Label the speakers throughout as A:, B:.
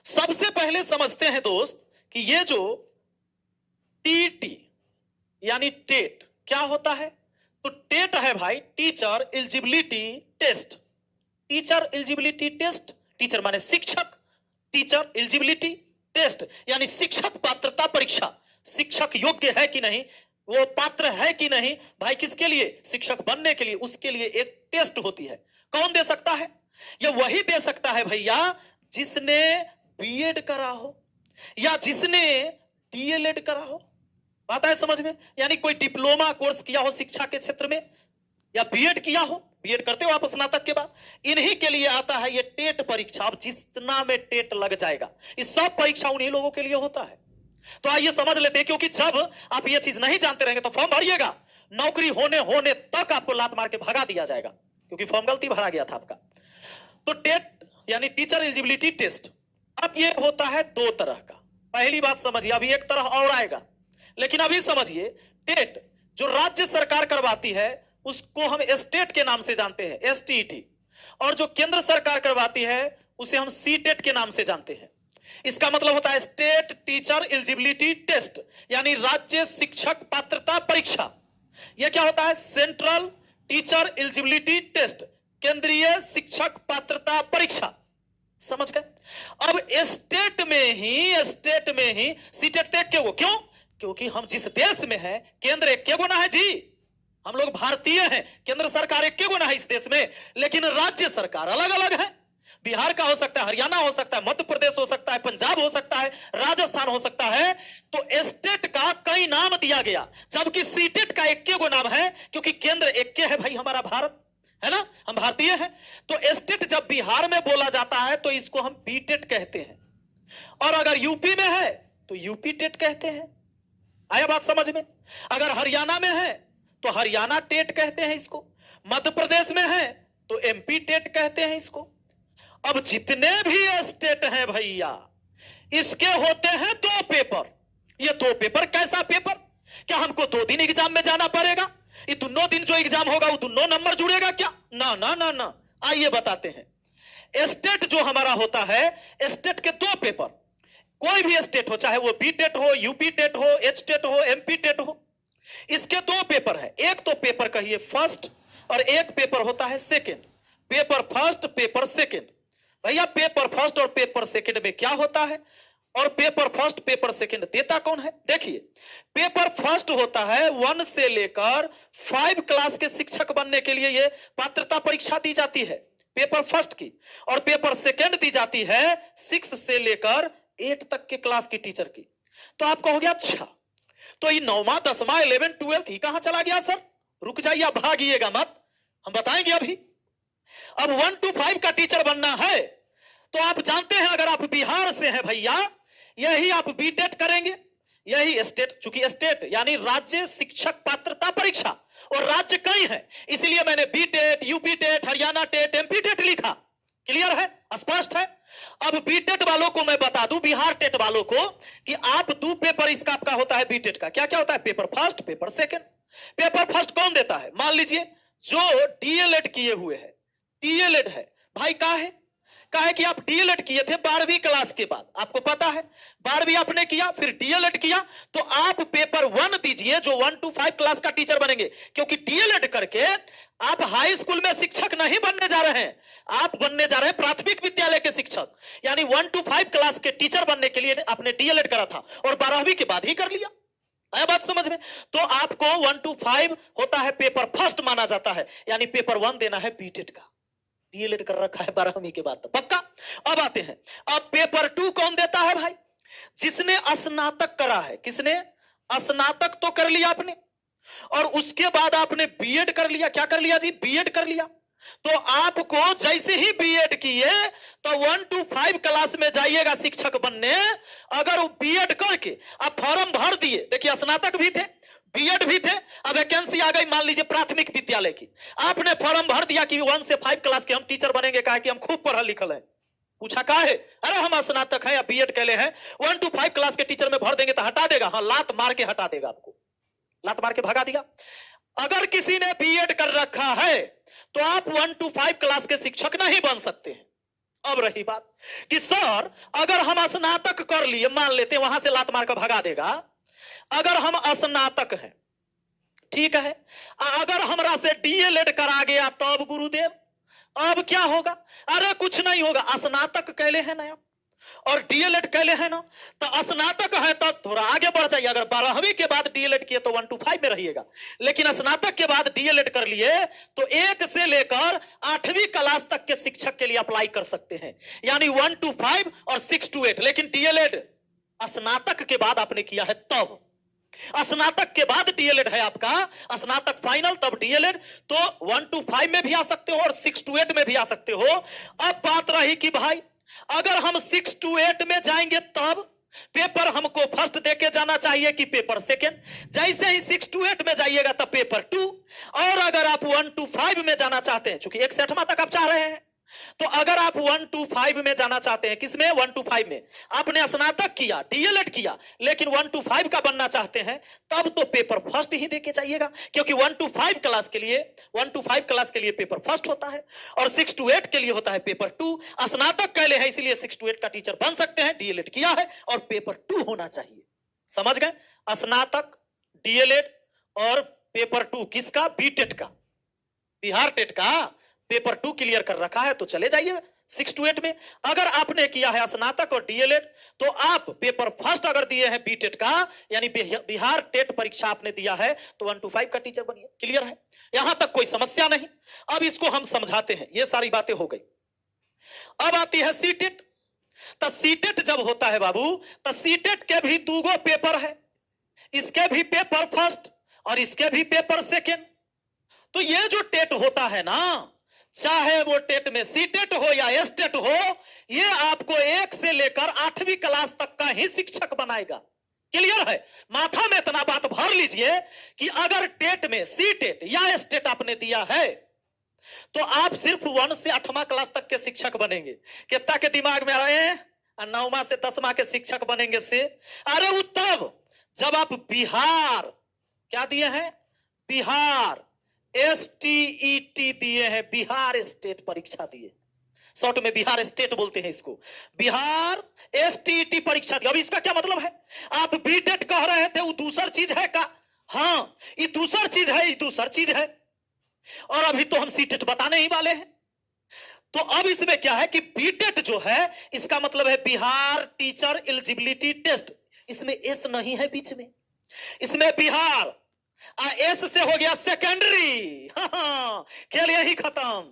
A: सबसे पहले समझते हैं दोस्त कि ये जो टीटी यानी टेट क्या होता है। तो टेट है भाई teacher eligibility test. Teacher eligibility test, teacher माने शिक्षक, टीचर एलिजिबिलिटी टेस्ट यानी शिक्षक पात्रता परीक्षा। शिक्षक योग्य है कि नहीं, वो पात्र है कि नहीं भाई, किसके लिए, शिक्षक बनने के लिए, उसके लिए एक टेस्ट होती है। कौन दे सकता है? ये वही दे सकता है भैया जिसने बीएड करा हो या जिसने डीएलएड करा हो। बात है समझ में? यानी कोई डिप्लोमा कोर्स किया हो शिक्षा के क्षेत्र में या बीएड किया हो, बीएड करते हो आप स्नातक के बाद, इन्हीं के लिए आता है ये टेट परीक्षा। अब जितना में टेट लग जाएगा, इस सब परीक्षा उन्हीं लोगों के लिए होता है। तो आइए समझ लेते हैं, क्योंकि जब आप ये चीज नहीं जानते रहेंगे तो फॉर्म भरिएगा, नौकरी होने तक आपको लात मार के भगा दिया जाएगा, क्योंकि फॉर्म गलती भरा गया था आपका। तो टेट यानी टीचर एलिजिबिलिटी टेस्ट, अब ये होता है दो तरह का। पहली बात समझिए, अभी एक तरह और आएगा, लेकिन अभी समझिए टेट जो राज्य सरकार करवाती है उसको हम स्टेट के नाम से जानते हैं, एसटीईटी, और जो केंद्र सरकार करवाती है उसे हम सीटेट के नाम से जानते हैं। इसका मतलब होता है स्टेट टीचर एलिजिबिलिटी टेस्ट यानी राज्य शिक्षक पात्रता परीक्षा। यह क्या होता है? सेंट्रल टीचर एलिजिबिलिटी टेस्ट, केंद्रीय शिक्षक पात्रता परीक्षा। समझ गए? अब स्टेट में ही सीटेट तो एक वो, क्यों? क्योंकि हम जिस देश में हैं केंद्र एक के गुना है जी, हम लोग भारतीय हैं, केंद्र सरकार एक के गुना है इस देश में, लेकिन राज्य सरकार अलग अलग है। बिहार का हो सकता है, हरियाणा हो सकता है, मध्य प्रदेश हो सकता है, पंजाब हो सकता है, राजस्थान हो सकता है। तो स्टेट का कई नाम दिया गया, जबकि सीटेट का एक के गो नाम है, क्योंकि केंद्र एक के है भाई, हमारा भारत है ना, हम भारतीय हैं। तो स्टेट जब बिहार में बोला जाता है तो इसको हम बीटेट कहते हैं, और अगर यूपी में है तो यूपी टेट कहते हैं। आया बात समझ में? अगर हरियाणा में है तो हरियाणा टेट कहते हैं इसको, मध्य प्रदेश में है तो एमपी टेट कहते हैं इसको। अब जितने भी स्टेट हैं भैया, इसके होते हैं दो पेपर। ये दो पेपर कैसा पेपर? क्या हमको 2 दिन एग्जाम में जाना पड़ेगा? ये दोनों दिन जो एग्जाम होगा वो दोनों नंबर जुड़ेगा क्या? ना ना ना ना। आइए बताते हैं। स्टेट जो हमारा होता है, स्टेट के 2 पेपर, कोई भी स्टेट हो, चाहे वो बी टेट हो, यूपी टेट हो, एच टेट हो, एमपी टेट हो, इसके 2 पेपर है। एक तो पेपर कहिए फर्स्ट और एक पेपर होता है second. Paper first, paper second. भैया पेपर फर्स्ट और पेपर सेकंड में क्या होता है, और पेपर फर्स्ट पेपर सेकंड देता कौन है? देखिए, पेपर फर्स्ट होता है 1 से लेकर 5 क्लास के शिक्षक बनने के लिए ये पात्रता परीक्षा दी जाती है, पेपर फर्स्ट की। और पेपर सेकंड दी जाती है 6 से लेकर 8 तक के क्लास की टीचर की। तो आप कहोगे अच्छा, तो ये 9वां 10वां 11th 12th ही कहां चला गया सर? रुक जाइए, आप भागिएगा मत, हम बताएंगे अभी। अब 1 to 5 का टीचर बनना है तो आप जानते हैं, अगर आप बिहार से हैं भैया, यही आप बीटेट करेंगे, यही स्टेट, चूंकि स्टेट यानी राज्य शिक्षक पात्रता परीक्षा, और राज्य कई है, इसलिए मैंने BTET, UP TET, Haryana TET, MP TET लिखा। क्लियर है? स्पष्ट है? अब बीटेट वालों को मैं बता दूं, बिहार टेट वालों को, कि आप 2 पेपर इसका आपका होता है बीटेट का। क्या क्या होता है? Paper first, paper second. Paper first कौन देता है? मान लीजिए जो डीएलएड किए हुए है, डीएलएड है भाई, का है कि आप डीएलएड किए थे 12वीं क्लास के बाद, आपको पता है 12वीं आपने किया, फिर डीएलएड किया, तो आप पेपर 1 दीजिए जो 1 to 5 क्लास का टीचर बनेंगे। क्योंकि डीएलएड करके आप हाई स्कूल में शिक्षक नहीं बनने जा रहे हैं, आप बनने जा रहे हैं प्राथमिक विद्यालय के शिक्षक। यानी 1 to 5 क्लास के टीचर बनने के लिए आपने डीएलएड करा था और 12वीं के बाद ही कर लिया। आया बात समझ में? तो आपको 1 to 5 होता है पेपर फर्स्ट माना जाता है, यानी पेपर 1 देना है बीटेट का। डीएलएड कर रखा है 12वीं के बाद, तो पक्का। अब आते हैं, अब पेपर 2 कौन देता है भाई? जिसने स्नातक करा है। किसने? स्नातक तो कर लिया आपने, और उसके बाद आपने बीएड कर लिया। क्या कर लिया जी? बीएड कर लिया। तो आपको जैसे ही बीएड किए तो 1 to 5 क्लास में जाइएगा शिक्षक बनने। अगर बीएड करके आप फॉर्म भर दिए, देखिए स्नातक भी थे, बीएड भी थे, अब वैकेंसी आ गई मान लीजिए प्राथमिक विद्यालय की, आपने फॉर्म भर दिया कि 1 से 5 क्लास के हम टीचर बनेंगे, कहा कि हम खूब पढ़ा लिखल है। पूछा का है? अरे हम स्नातक हैं या बीएड कैले हैं, 1 to 5 क्लास के टीचर में भर देंगे तो हटा देगा। हाँ, लात मार के हटा देगा, आपको लात मार के भगा दिया। अगर किसी ने बीएड कर रखा है तो आप 1 to 5 क्लास के शिक्षक नहीं बन सकते हैं। अब रही बात कि सर अगर हम स्नातक कर लिए, मान लेते वहां से लात मार कर भगा देगा, अगर हम स्नातक हैं, ठीक है, अगर हमरा से डीएलएड करा गया तब गुरुदेव अब क्या होगा? अरे कुछ नहीं होगा, स्नातक कैले है ना और डीएलएड कैले है ना, तो स्नातक है तब थोड़ा आगे बढ़ जाइए। अगर 12वीं के बाद डीएलएड किए तो 1 to 5 में रहिएगा, लेकिन स्नातक के बाद डीएलएड कर लिए तो 1 से लेकर 8वीं क्लास तक के शिक्षक के लिए अप्लाई कर सकते हैं, यानी 1 to 5 और 6 to 8। लेकिन डीएलएड स्नातक के बाद आपने किया है तब, स्नातक के बाद डीएलएड है आपका, स्नातक फाइनल तब डीएलएड, तो 1 to 5 में भी आ सकते हो और 6 to 8 में भी आ सकते हो। अब बात रही कि भाई अगर हम 6 to 8 में जाएंगे तब पेपर हमको फर्स्ट देके जाना चाहिए कि पेपर सेकेंड? जैसे ही 6 to 8 में जाइएगा तब पेपर 2। और अगर आप 1 to 5 में जाना चाहते हैं, चूंकि 1 से 8वां तक आप चाह रहे हैं, तो अगर आप 1 to 5 में जाना चाहते हैं, किसमें? 1 to 5 में। आपने स्नातक किया, डीएलएड किया, लेकिन 1 to 5 का बनना चाहते हैं, तब तो पेपर फर्स्ट ही देके जाइएगा, क्योंकि 1 to 5 क्लास के लिए पेपर फर्स्ट होता है और 6 to 8 के लिए होता है पेपर 2। स्नातक कैले है इसलिए 6 to 8 का टीचर बन सकते हैं, डीएलएड किया है और पेपर 2 होना चाहिए। समझ गए? स्नातक, डीएलएड और पेपर 2 किसका? बीटेट का, बिहार टेट का पेपर 2 क्लियर कर रखा है तो चले जाइए 6 to 8 में। अगर आपने किया है स्नातक और डीएलएड तो आप पेपर फर्स्ट अगर दिए हैं बीटेट का, यानी बिहार टेट परीक्षा आपने दिया है, तो 1 to 5 का टीचर बनिए। क्लियर है? यहां तक कोई समस्या नहीं। अब इसको हम समझाते हैं, ये सारी बातें हो गई। अब आती है सीटेट। तो सीटेट जब होता है बाबू, तो सीटेट के भी 2 पेपर है, इसके भी पेपर फर्स्ट और इसके भी पेपर सेकेंड। तो ये जो टेट होता है ना, चाहे वो टेट में सीटेट हो या एसटेट हो, ये आपको 1 से लेकर 8वीं क्लास तक का ही शिक्षक बनाएगा। क्लियर है? माथा में इतना बात भर लीजिए कि अगर टेट में सीटेट या एसटेट आपने दिया है तो आप सिर्फ 1 से 8वां क्लास तक के शिक्षक बनेंगे। कितना के दिमाग में आ रहे हैं? 9वां से 10वां के शिक्षक बनेंगे से? अरे वो तब जब आप बिहार क्या दिए हैं? बिहार STET दिए हैं, बिहार स्टेट परीक्षा दिए, शॉर्ट में बिहार स्टेट बोलते हैं इसको, बिहार STET परीक्षा दी। अब इसका क्या मतलब है? आप बीटेट कह रहे थे, वो दूसर चीज है का? हाँ, ये दूसर चीज है, ये दूसर चीज है। और अभी तो हम सीटेट बताने ही वाले हैं। तो अब इसमें क्या है कि बीटेट जो है इसका मतलब है बिहार टीचर एलिजिबिलिटी टेस्ट। इसमें एस नहीं है बीच में, इसमें बिहार एस से हो गया सेकेंडरी। खेल यही खत्म।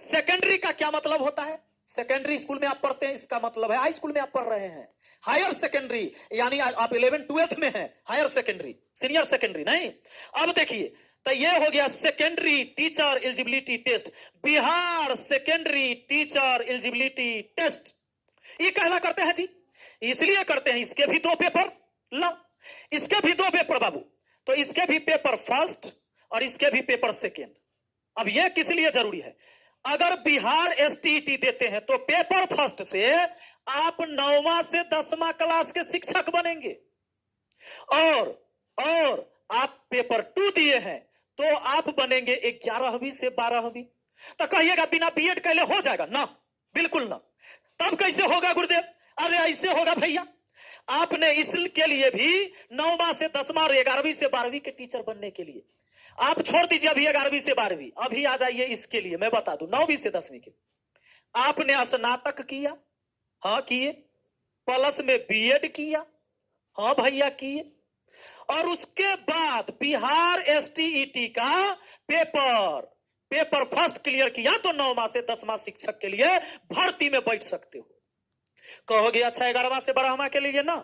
A: सेकेंडरी का क्या मतलब होता है? सेकेंडरी स्कूल में आप पढ़ते हैं, इसका मतलब है हाई स्कूल में आप पढ़ रहे हैं। हायर सेकेंडरी यानी आप 11 12th में हैं, हायर सेकेंडरी, सीनियर सेकेंडरी नहीं। अब देखिए, तो ये हो गया secondary teacher eligibility test, Bihar secondary teacher eligibility test. ये कहना करते हैं जी, इसलिए करते हैं, इसके भी 2 पेपर लो, इसके भी 2 पेपर बाबू, तो इसके भी पेपर फर्स्ट और इसके भी पेपर सेकेंड। अब यह किस लिए जरूरी है? अगर बिहार STET देते हैं तो पेपर फर्स्ट से आप 9वां से 10वां क्लास के शिक्षक बनेंगे, और आप पेपर 2 दिए हैं तो आप बनेंगे 11वीं से 12वीं। तो कहिएगा बिना बीएड कैले हो जाएगा? ना, बिल्कुल ना। तब कैसे होगा गुरुदेव? अरे ऐसे होगा भैया, आपने इसके लिए भी 9वां से 10वां और 11वीं से 12वीं के टीचर बनने के लिए, आप छोड़ दीजिए अभी 11वीं से 12वीं, अभी आ जाइए इसके लिए मैं बता दूं 9वीं से 10वीं के। आपने स्नातक किया, हाँ किए, प्लस में बीएड किया, हाँ भैया किए, और उसके बाद बिहार STET का पेपर फर्स्ट क्लियर किया तो 9वां से 10वां शिक्षक के लिए भर्ती में बैठ सकते हो। कहोगे अच्छा 11वां से 12वां के लिए ना,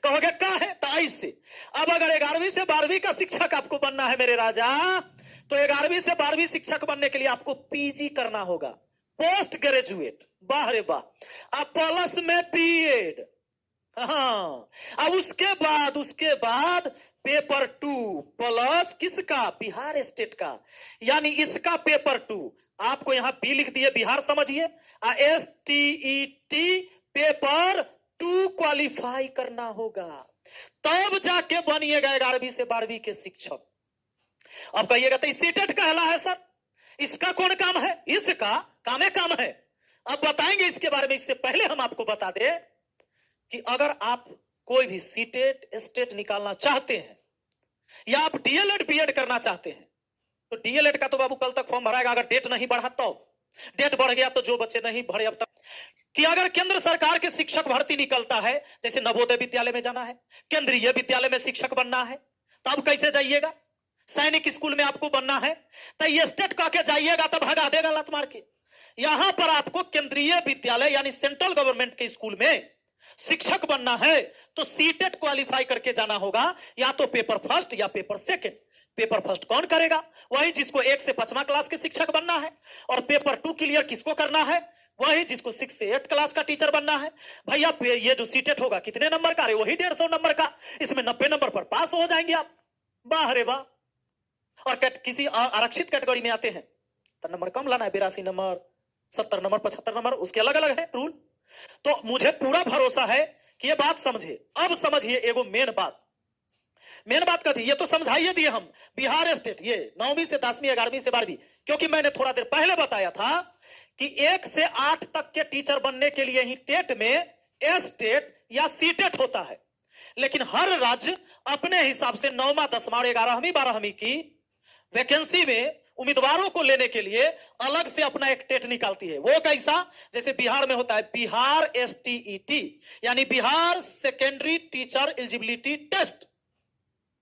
A: कहोगे क्या है? तो ऐसे अब अगर 11वीं से 12वीं का शिक्षक आपको बनना है मेरे राजा, तो 11वीं से 12वीं शिक्षक बनने के लिए आपको PG करना होगा, पोस्ट ग्रेजुएट। वाह रे वाह। अब प्लस में बीएड, हाँ। अब उसके बाद पेपर 2 प्लस किसका? बिहार स्टेट का, यानी इसका पेपर 2। आपको यहां बी लिख दिए, बिहार समझिए, STET पेपर 2 क्वालिफाई करना होगा, तब जाके बनिएगा 11वीं से 12वीं के शिक्षक। अब कहिएगा तो सीटेट कहला है सर, इसका कौन काम है? इसका काम है अब बताएंगे इसके बारे में। इससे पहले हम आपको बता दें कि अगर आप कोई भी सीटेट स्टेट निकालना चाहते हैं या आप डीएलएड बीएड करना चाहते हैं तो डीएलएड का तो बाबू कल तक फॉर्म भराएगा, अगर डेट नहीं बढ़ा तो। डेट बढ़ गया तो जो बच्चे नहीं भरे अब तक, कि अगर केंद्र सरकार के शिक्षक भर्ती निकलता है, जैसे नवोदय विद्यालय में जाना है, केंद्रीय विद्यालय में शिक्षक बनना है, तो अब कैसे जाइएगा? सैनिक स्कूल में आपको बनना है तो ये स्टेट कह के जाइएगा तो भगा देगा लात मार के। यहां पर आपको केंद्रीय विद्यालय यानी सेंट्रल गवर्नमेंट के स्कूल में शिक्षक बनना है तो सीटेट क्वालिफाई करके जाना होगा, या तो पेपर फर्स्ट या पेपर सेकंड। पेपर फर्स्ट कौन करेगा? वही जिसको 1 से 5वां क्लास के शिक्षक बनना है। और पेपर 2 क्लियर किसको करना है? वही जिसको 6 से 8 क्लास का टीचर बनना है। भैया ये जो सीटेट होगा कितने नंबर का? वही 150 नंबर का। इसमें 90 नंबर पर पास हो जाएंगे आप। वाह रे वाह। और किसी आरक्षित कैटेगरी में आते हैं तो नंबर कम लाना है, 82 नंबर, 70 नंबर, 75 नंबर, उसके अलग अलग है रूल। तो मुझे पूरा भरोसा है कि ये बात समझे। अब समझिए एगो मेन बात कहती, ये तो समझाइए दिए हम बिहार स्टेट, ये 9वीं से 10वीं, 11वीं से 12वीं, क्योंकि मैंने थोड़ा देर पहले बताया था कि 1 से 8 तक के टीचर बनने के लिए ही टेट में एस्टेट या सीटेट होता है। लेकिन हर राज्य अपने हिसाब से 9वां, 10वां और 11वीं, 12वीं की वैकेंसी में उम्मीदवारों को लेने के लिए अलग से अपना एक टेट निकालती है। वो कैसा? जैसे बिहार में होता है बिहार एसटीईटी, यानी Bihar secondary teacher eligibility test.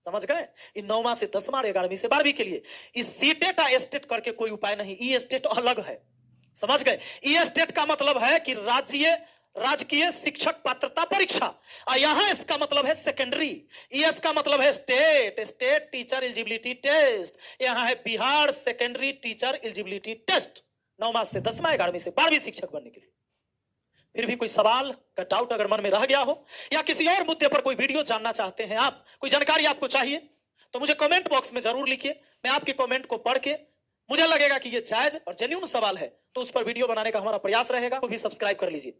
A: समझ गए? इन 9वां से 10वां, 11वीं से 12वीं के लिए इस सीटेट या स्टेट करके कोई उपाय नहीं। ई स्टेट अलग है। समझ गए? ई स्टेट का मतलब है कि राजकीय शिक्षक पात्रता परीक्षा, और यहां इसका मतलब है सेकेंडरी। ईएस का मतलब है स्टेट टीचर एलिजिबिलिटी टेस्ट। यहां है Bihar secondary teacher eligibility test, 9वां से 10वां, 11वीं से 12वीं शिक्षक बनने के लिए। फिर भी कोई सवाल का डाउट अगर मन में रह गया हो, या किसी और मुद्दे पर कोई वीडियो जानना चाहते हैं आप, कोई जानकारी आपको चाहिए, तो मुझे कमेंट बॉक्स में जरूर लिखिए। मैं आपके कमेंट को पढ़ के मुझे लगेगा कि ये जायज और जेन्युइन सवाल है तो उस पर वीडियो बनाने का हमारा प्रयास रहेगा। वो भी सब्सक्राइब कर लीजिए।